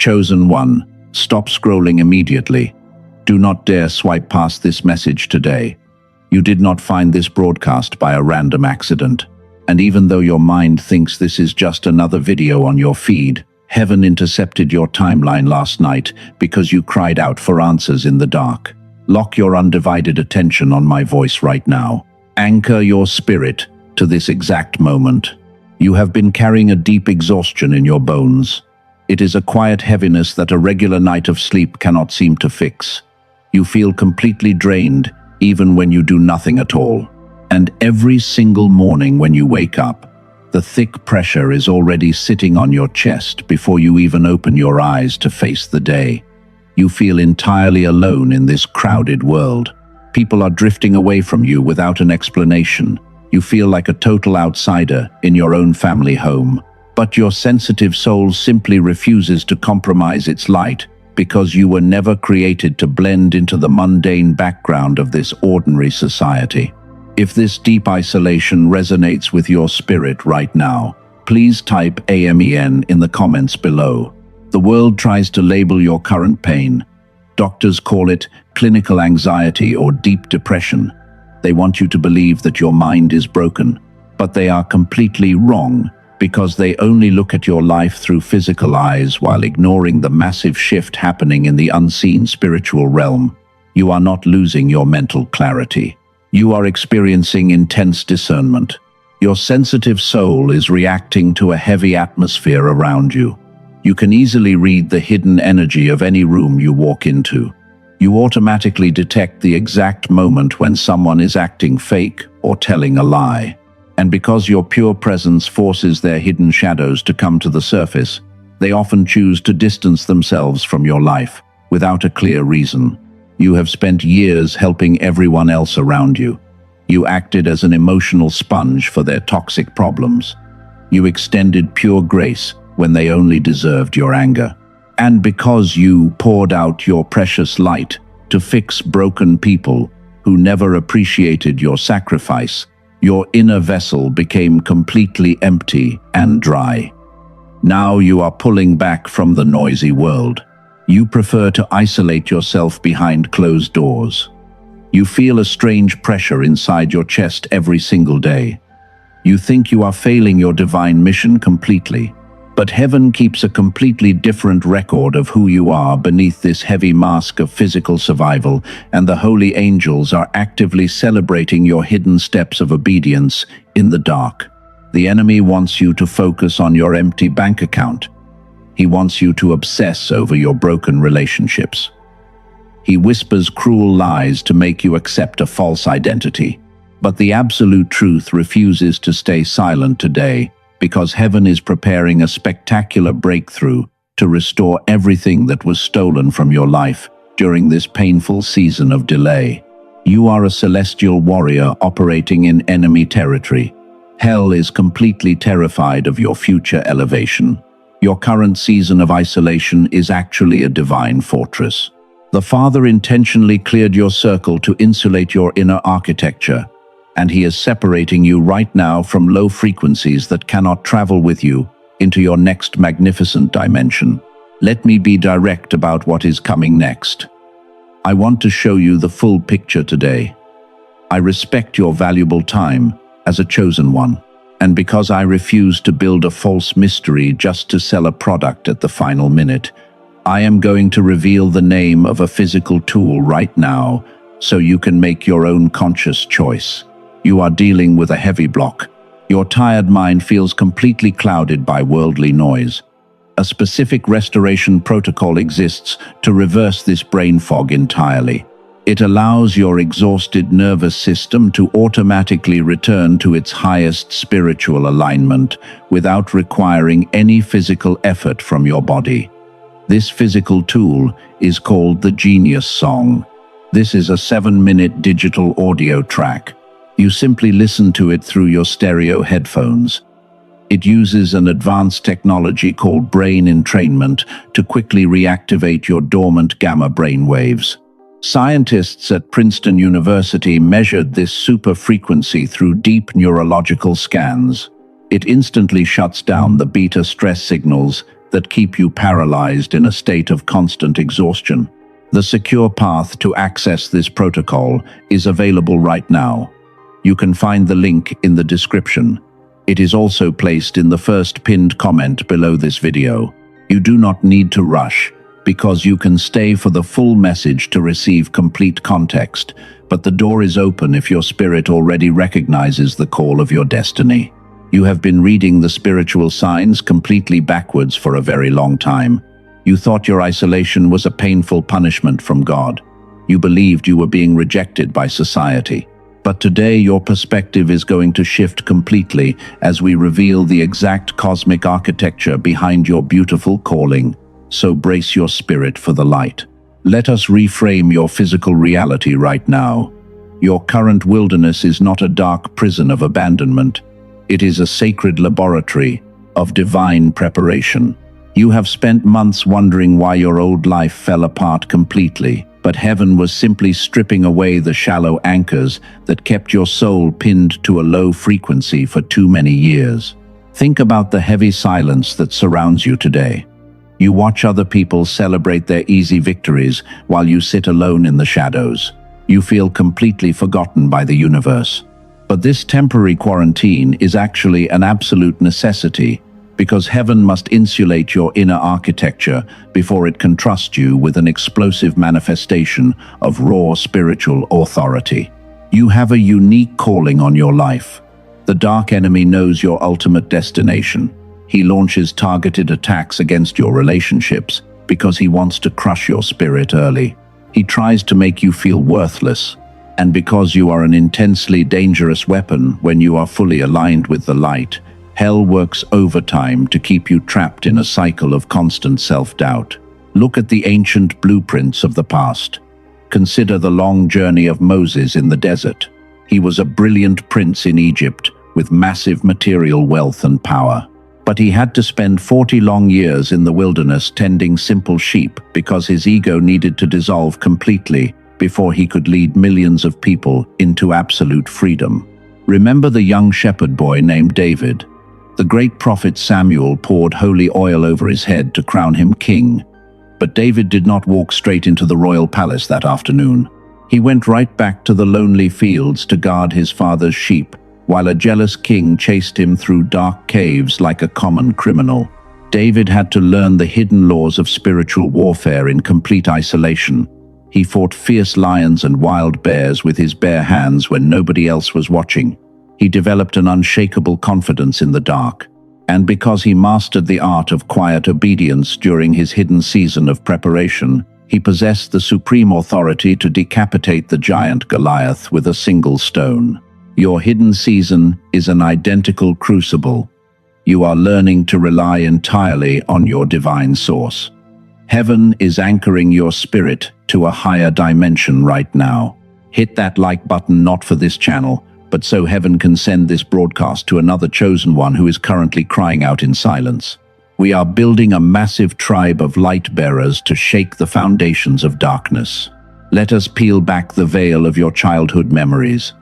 Chosen one, stop scrolling immediately. Do not dare swipe past this message today. You did not find this broadcast by a random accident. And even though your mind thinks this is just another video on your feed, heaven intercepted your timeline last night because you cried out for answers in the dark. Lock your undivided attention on my voice right now. Anchor your spirit to this exact moment. You have been carrying a deep exhaustion in your bones. It is a quiet heaviness that a regular night of sleep cannot seem to fix. You feel completely drained, even when you do nothing at all. And every single morning when you wake up, the thick pressure is already sitting on your chest before you even open your eyes to face the day. You feel entirely alone in this crowded world. People are drifting away from you without an explanation. You feel like a total outsider in your own family home. But your sensitive soul simply refuses to compromise its light because you were never created to blend into the mundane background of this ordinary society. If this deep isolation resonates with your spirit right now, please type AMEN in the comments below. The world tries to label your current pain. Doctors call it clinical anxiety or deep depression. They want you to believe that your mind is broken, but they are completely wrong because they only look at your life through physical eyes while ignoring the massive shift happening in the unseen spiritual realm. You are not losing your mental clarity. You are experiencing intense discernment. Your sensitive soul is reacting to a heavy atmosphere around you. You can easily read the hidden energy of any room you walk into. You automatically detect the exact moment when someone is acting fake or telling a lie. And because your pure presence forces their hidden shadows to come to the surface, they often choose to distance themselves from your life without a clear reason. You have spent years helping everyone else around you. You acted as an emotional sponge for their toxic problems. You extended pure grace when they only deserved your anger. And because you poured out your precious light to fix broken people who never appreciated your sacrifice, your inner vessel became completely empty and dry. Now you are pulling back from the noisy world. You prefer to isolate yourself behind closed doors. You feel a strange pressure inside your chest every single day. You think you are failing your divine mission completely. But heaven keeps a completely different record of who you are beneath this heavy mask of physical survival, and the holy angels are actively celebrating your hidden steps of obedience in the dark. The enemy wants you to focus on your empty bank account. He wants you to obsess over your broken relationships. He whispers cruel lies to make you accept a false identity. But the absolute truth refuses to stay silent today, because heaven is preparing a spectacular breakthrough to restore everything that was stolen from your life during this painful season of delay. You are a celestial warrior operating in enemy territory. Hell is completely terrified of your future elevation. Your current season of isolation is actually a divine fortress. The Father intentionally cleared your circle to insulate your inner architecture, and He is separating you right now from low frequencies that cannot travel with you into your next magnificent dimension. Let me be direct about what is coming next. I want to show you the full picture today. I respect your valuable time as a chosen one, and because I refuse to build a false mystery just to sell a product at the final minute, I am going to reveal the name of a physical tool right now so you can make your own conscious choice. You are dealing with a heavy block. Your tired mind feels completely clouded by worldly noise. A specific restoration protocol exists to reverse this brain fog entirely. It allows your exhausted nervous system to automatically return to its highest spiritual alignment without requiring any physical effort from your body. This physical tool is called the Genius Song. This is a 7-minute digital audio track. You simply listen to it through your stereo headphones. It uses an advanced technology called brain entrainment to quickly reactivate your dormant gamma brain waves. Scientists at Princeton University measured this super frequency through deep neurological scans. It instantly shuts down the beta stress signals that keep you paralyzed in a state of constant exhaustion. The secure path to access this protocol is available right now. You can find the link in the description. It is also placed in the first pinned comment below this video. You do not need to rush, because you can stay for the full message to receive complete context, but the door is open if your spirit already recognizes the call of your destiny. You have been reading the spiritual signs completely backwards for a very long time. You thought your isolation was a painful punishment from God. You believed you were being rejected by society. But today your perspective is going to shift completely as we reveal the exact cosmic architecture behind your beautiful calling. So brace your spirit for the light. Let us reframe your physical reality right now. Your current wilderness is not a dark prison of abandonment. It is a sacred laboratory of divine preparation. You have spent months wondering why your old life fell apart completely, but heaven was simply stripping away the shallow anchors that kept your soul pinned to a low frequency for too many years. Think about the heavy silence that surrounds you today. You watch other people celebrate their easy victories while you sit alone in the shadows. You feel completely forgotten by the universe. But this temporary quarantine is actually an absolute necessity, because heaven must insulate your inner architecture before it can trust you with an explosive manifestation of raw spiritual authority. You have a unique calling on your life. The dark enemy knows your ultimate destination. He launches targeted attacks against your relationships because he wants to crush your spirit early. He tries to make you feel worthless, and because you are an intensely dangerous weapon when you are fully aligned with the light, hell works overtime to keep you trapped in a cycle of constant self-doubt. Look at the ancient blueprints of the past. Consider the long journey of Moses in the desert. He was a brilliant prince in Egypt with massive material wealth and power. But he had to spend 40 long years in the wilderness tending simple sheep because his ego needed to dissolve completely before he could lead millions of people into absolute freedom. Remember the young shepherd boy named David? The great prophet Samuel poured holy oil over his head to crown him king. But David did not walk straight into the royal palace that afternoon. He went right back to the lonely fields to guard his father's sheep, while a jealous king chased him through dark caves like a common criminal. David had to learn the hidden laws of spiritual warfare in complete isolation. He fought fierce lions and wild bears with his bare hands when nobody else was watching. He developed an unshakable confidence in the dark. And because he mastered the art of quiet obedience during his hidden season of preparation, he possessed the supreme authority to decapitate the giant Goliath with a single stone. Your hidden season is an identical crucible. You are learning to rely entirely on your divine source. Heaven is anchoring your spirit to a higher dimension right now. Hit that like button not for this channel, but so heaven can send this broadcast to another chosen one who is currently crying out in silence. We are building a massive tribe of light bearers to shake the foundations of darkness. Let us peel back the veil of your childhood memories.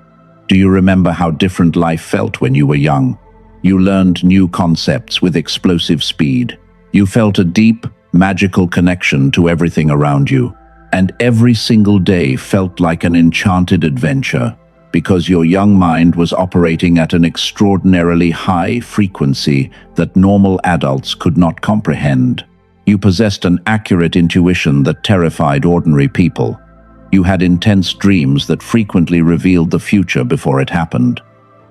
Do you remember how different life felt when you were young? You learned new concepts with explosive speed. You felt a deep, magical connection to everything around you. And every single day felt like an enchanted adventure, because your young mind was operating at an extraordinarily high frequency that normal adults could not comprehend. You possessed an accurate intuition that terrified ordinary people. You had intense dreams that frequently revealed the future before it happened.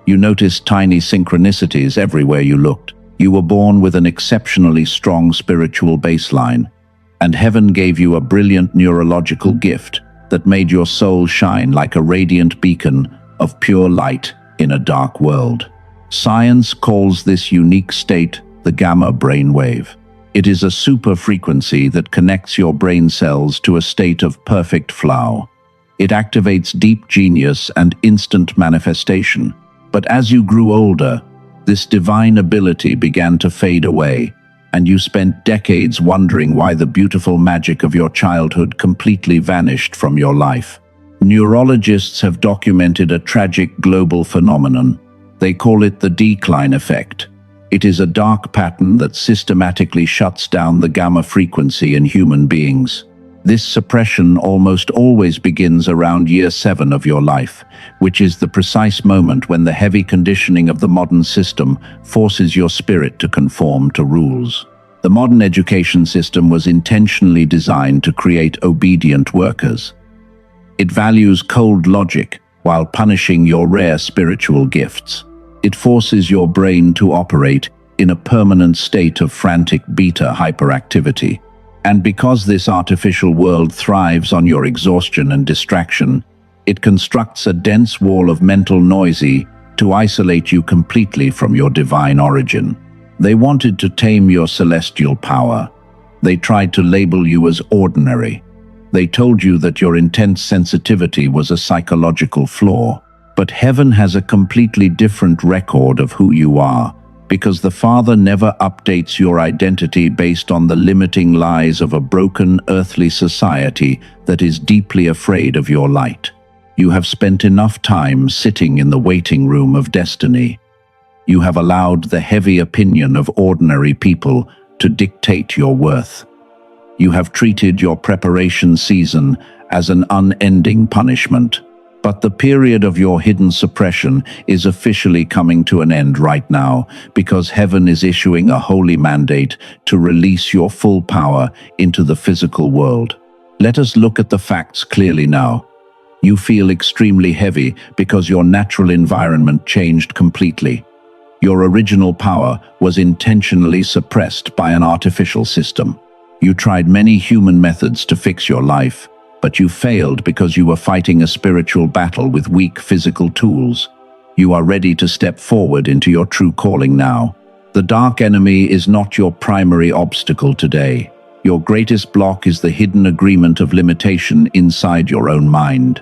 You noticed tiny synchronicities everywhere you looked. You were born with an exceptionally strong spiritual baseline, and heaven gave you a brilliant neurological gift that made your soul shine like a radiant beacon of pure light in a dark world. Science calls this unique state the gamma brainwave. It is a super frequency that connects your brain cells to a state of perfect flow. It activates deep genius and instant manifestation. But as you grew older, this divine ability began to fade away, and you spent decades wondering why the beautiful magic of your childhood completely vanished from your life. Neurologists have documented a tragic global phenomenon. They call it the decline effect. It is a dark pattern that systematically shuts down the gamma frequency in human beings. This suppression almost always begins around year 7 of your life, which is the precise moment when the heavy conditioning of the modern system forces your spirit to conform to rules. The modern education system was intentionally designed to create obedient workers. It values cold logic while punishing your rare spiritual gifts. It forces your brain to operate in a permanent state of frantic beta hyperactivity. And because this artificial world thrives on your exhaustion and distraction, it constructs a dense wall of mental noisy to isolate you completely from your divine origin. They wanted to tame your celestial power. They tried to label you as ordinary. They told you that your intense sensitivity was a psychological flaw. But heaven has a completely different record of who you are, because the Father never updates your identity based on the limiting lies of a broken earthly society that is deeply afraid of your light. You have spent enough time sitting in the waiting room of destiny. You have allowed the heavy opinion of ordinary people to dictate your worth. You have treated your preparation season as an unending punishment. But the period of your hidden suppression is officially coming to an end right now, because heaven is issuing a holy mandate to release your full power into the physical world. Let us look at the facts clearly now. You feel extremely heavy because your natural environment changed completely. Your original power was intentionally suppressed by an artificial system. You tried many human methods to fix your life, but you failed because you were fighting a spiritual battle with weak physical tools. You are ready to step forward into your true calling now. The dark enemy is not your primary obstacle today. Your greatest block is the hidden agreement of limitation inside your own mind.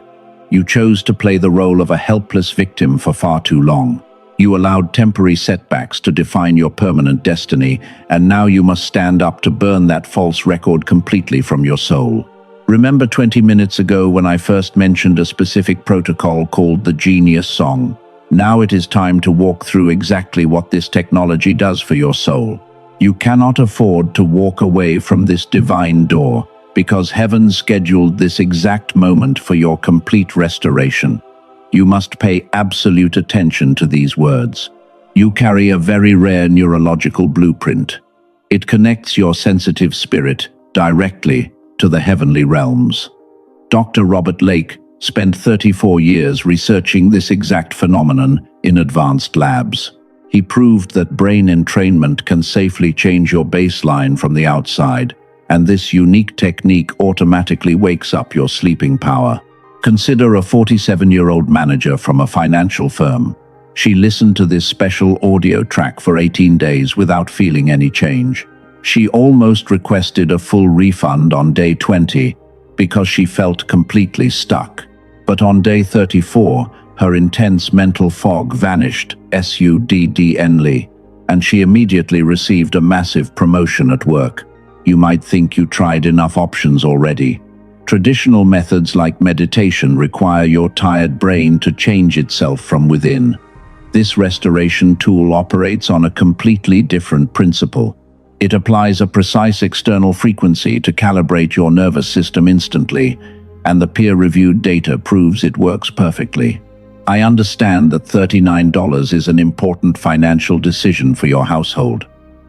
You chose to play the role of a helpless victim for far too long. You allowed temporary setbacks to define your permanent destiny, and now you must stand up to burn that false record completely from your soul. Remember 20 minutes ago when I first mentioned a specific protocol called the Genius Song? Now it is time to walk through exactly what this technology does for your soul. You cannot afford to walk away from this divine door, because heaven scheduled this exact moment for your complete restoration. You must pay absolute attention to these words. You carry a very rare neurological blueprint. It connects your sensitive spirit directly to the heavenly realms. Dr. Robert Lake spent 34 years researching this exact phenomenon in advanced labs. He proved that brain entrainment can safely change your baseline from the outside, and this unique technique automatically wakes up your sleeping power. Consider a 47-year-old manager from a financial firm. She listened to this special audio track for 18 days without feeling any change. She almost requested a full refund on day 20 because she felt completely stuck. But on day 34, her intense mental fog vanished suddenly, and she immediately received a massive promotion at work. You might think you tried enough options already. Traditional methods like meditation require your tired brain to change itself from within. This restoration tool operates on a completely different principle. It applies a precise external frequency to calibrate your nervous system instantly, and the peer-reviewed data proves it works perfectly. I understand that $39 is an important financial decision for your household.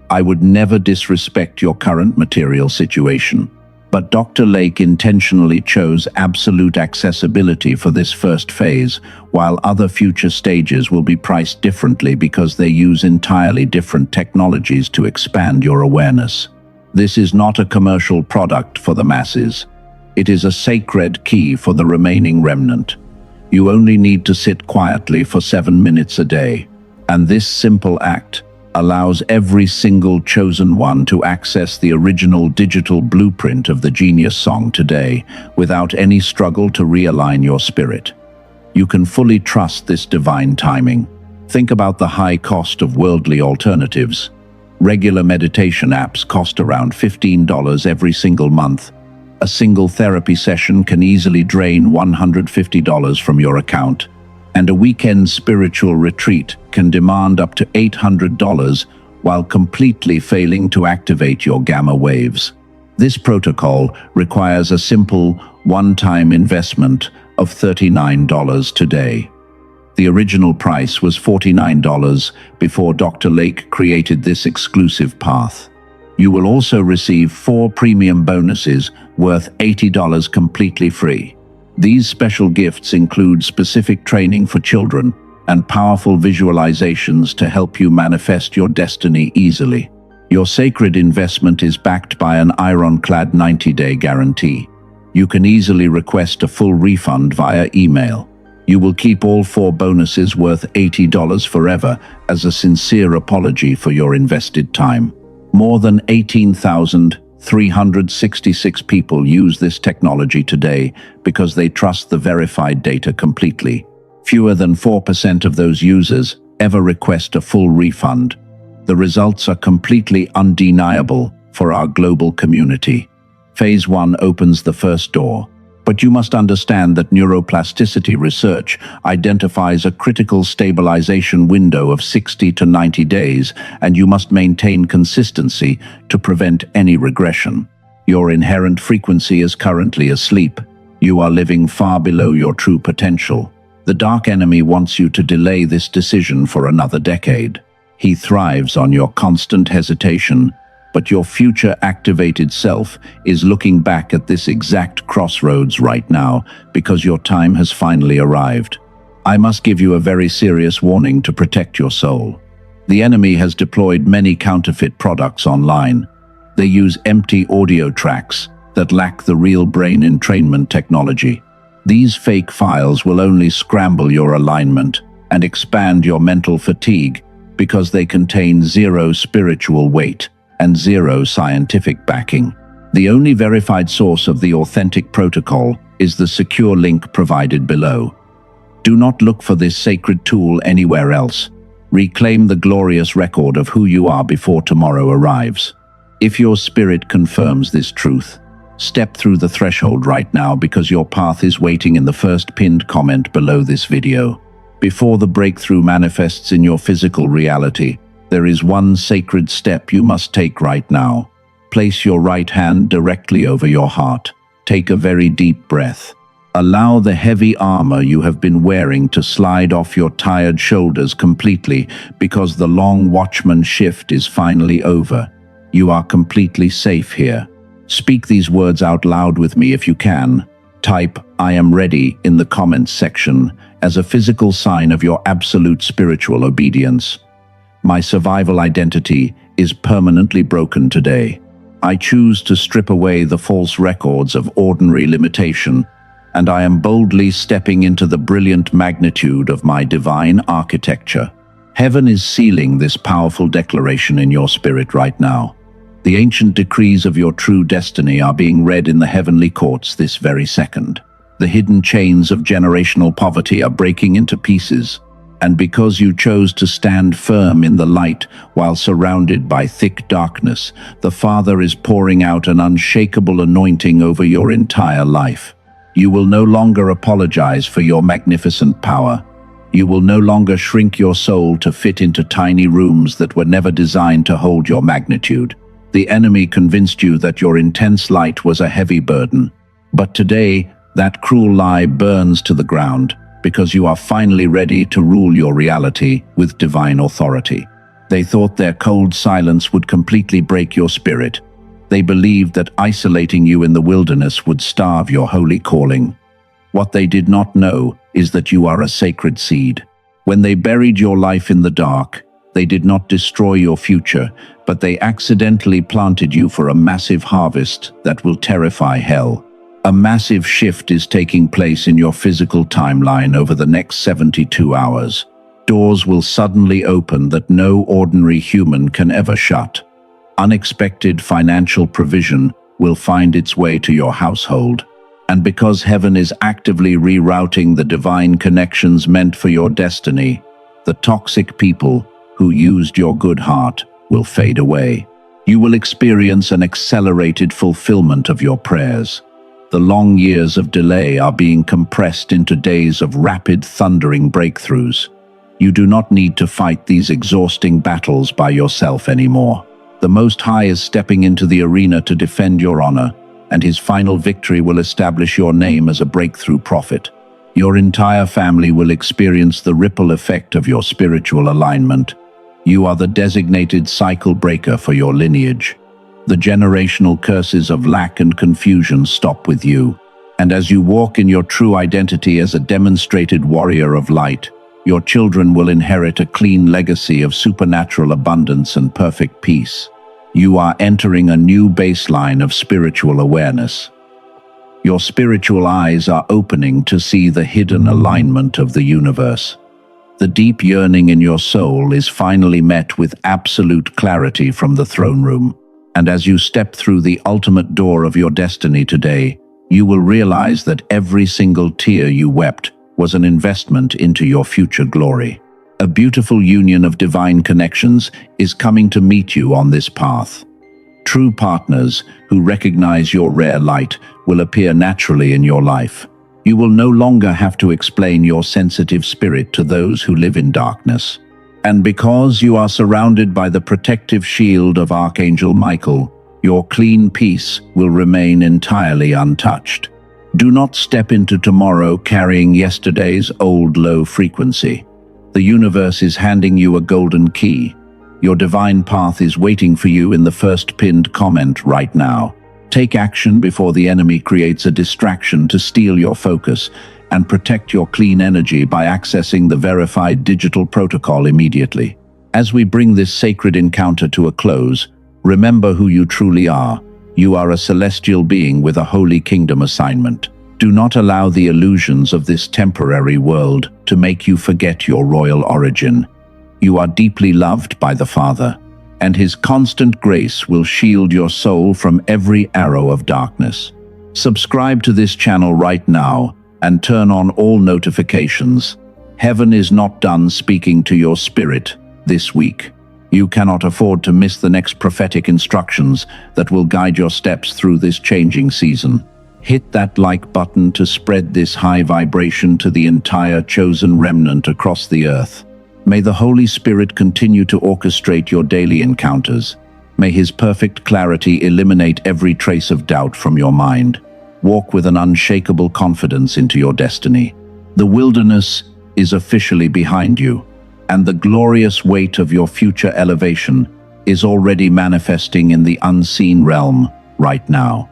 I would never disrespect your current material situation. But Dr. Lake intentionally chose absolute accessibility for this first phase, while other future stages will be priced differently because they use entirely different technologies to expand your awareness. This is not a commercial product for the masses. It is a sacred key for the remaining remnant. You only need to sit quietly for 7 minutes a day, and this simple act allows every single chosen one to access the original digital blueprint of the Genius Song today without any struggle to realign your spirit. You can fully trust this divine timing. Think about the high cost of worldly alternatives. Regular meditation apps cost around $15 every single month. A single therapy session can easily drain $150 from your account. And a weekend spiritual retreat can demand up to $800, while completely failing to activate your gamma waves. This protocol requires a simple, one-time investment of $39 today. The original price was $49 before Dr. Lake created this exclusive path. You will also receive 4 premium bonuses worth $80 completely free. These special gifts include specific training for children and powerful visualizations to help you manifest your destiny easily. Your sacred investment is backed by an ironclad 90-day guarantee. You can easily request a full refund via email. You will keep all 4 bonuses worth $80 forever as a sincere apology for your invested time. More than 18,366 people use this technology today because they trust the verified data completely. Fewer than 4% of those users ever request a full refund. The results are completely undeniable for our global community. Phase 1 opens the first door. But you must understand that neuroplasticity research identifies a critical stabilization window of 60 to 90 days, and you must maintain consistency to prevent any regression. Your inherent frequency is currently asleep. You are living far below your true potential. The dark enemy wants you to delay this decision for another decade. He thrives on your constant hesitation, but your future activated self is looking back at this exact crossroads right now because your time has finally arrived. I must give you a very serious warning to protect your soul. The enemy has deployed many counterfeit products online. They use empty audio tracks that lack the real brain entrainment technology. These fake files will only scramble your alignment and expand your mental fatigue because they contain zero spiritual weight and zero scientific backing. The only verified source of the authentic protocol is the secure link provided below. Do not look for this sacred tool anywhere else. Reclaim the glorious record of who you are before tomorrow arrives. If your spirit confirms this truth, step through the threshold right now because your path is waiting in the first pinned comment below this video. Before the breakthrough manifests in your physical reality, there is one sacred step you must take right now. Place your right hand directly over your heart. Take a very deep breath. Allow the heavy armor you have been wearing to slide off your tired shoulders completely because the long watchman shift is finally over. You are completely safe here. Speak these words out loud with me if you can. Type "I am ready" in the comments section as a physical sign of your absolute spiritual obedience. My survival identity is permanently broken today. I choose to strip away the false records of ordinary limitation, and I am boldly stepping into the brilliant magnitude of my divine architecture. Heaven is sealing this powerful declaration in your spirit right now. The ancient decrees of your true destiny are being read in the heavenly courts this very second. The hidden chains of generational poverty are breaking into pieces. And because you chose to stand firm in the light while surrounded by thick darkness, the Father is pouring out an unshakable anointing over your entire life. You will no longer apologize for your magnificent power. You will no longer shrink your soul to fit into tiny rooms that were never designed to hold your magnitude. The enemy convinced you that your intense light was a heavy burden. But today, that cruel lie burns to the ground, because you are finally ready to rule your reality with divine authority. They thought their cold silence would completely break your spirit. They believed that isolating you in the wilderness would starve your holy calling. What they did not know is that you are a sacred seed. When they buried your life in the dark, they did not destroy your future, but they accidentally planted you for a massive harvest that will terrify hell. A massive shift is taking place in your physical timeline over the next 72 hours. Doors will suddenly open that no ordinary human can ever shut. Unexpected financial provision will find its way to your household. And because heaven is actively rerouting the divine connections meant for your destiny, the toxic people who used your good heart will fade away. You will experience an accelerated fulfillment of your prayers. The long years of delay are being compressed into days of rapid, thundering breakthroughs. You do not need to fight these exhausting battles by yourself anymore. The Most High is stepping into the arena to defend your honor, and his final victory will establish your name as a breakthrough prophet. Your entire family will experience the ripple effect of your spiritual alignment. You are the designated cycle breaker for your lineage. The generational curses of lack and confusion stop with you. And as you walk in your true identity as a demonstrated warrior of light, your children will inherit a clean legacy of supernatural abundance and perfect peace. You are entering a new baseline of spiritual awareness. Your spiritual eyes are opening to see the hidden alignment of the universe. The deep yearning in your soul is finally met with absolute clarity from the throne room. And as you step through the ultimate door of your destiny today, you will realize that every single tear you wept was an investment into your future glory. A beautiful union of divine connections is coming to meet you on this path. True partners who recognize your rare light will appear naturally in your life. You will no longer have to explain your sensitive spirit to those who live in darkness. And because you are surrounded by the protective shield of Archangel Michael, your clean peace will remain entirely untouched. Do not step into tomorrow carrying yesterday's old low frequency. The universe is handing you a golden key. Your divine path is waiting for you in the first pinned comment right now. Take action before the enemy creates a distraction to steal your focus, and protect your clean energy by accessing the verified digital protocol immediately. As we bring this sacred encounter to a close, remember who you truly are. You are a celestial being with a holy kingdom assignment. Do not allow the illusions of this temporary world to make you forget your royal origin. You are deeply loved by the Father, and his constant grace will shield your soul from every arrow of darkness. Subscribe to this channel right now and turn on all notifications. Heaven is not done speaking to your spirit this week. You cannot afford to miss the next prophetic instructions that will guide your steps through this changing season. Hit that like button to spread this high vibration to the entire chosen remnant across the earth. May the Holy Spirit continue to orchestrate your daily encounters. May his perfect clarity eliminate every trace of doubt from your mind. Walk with an unshakable confidence into your destiny. The wilderness is officially behind you, and the glorious weight of your future elevation is already manifesting in the unseen realm right now.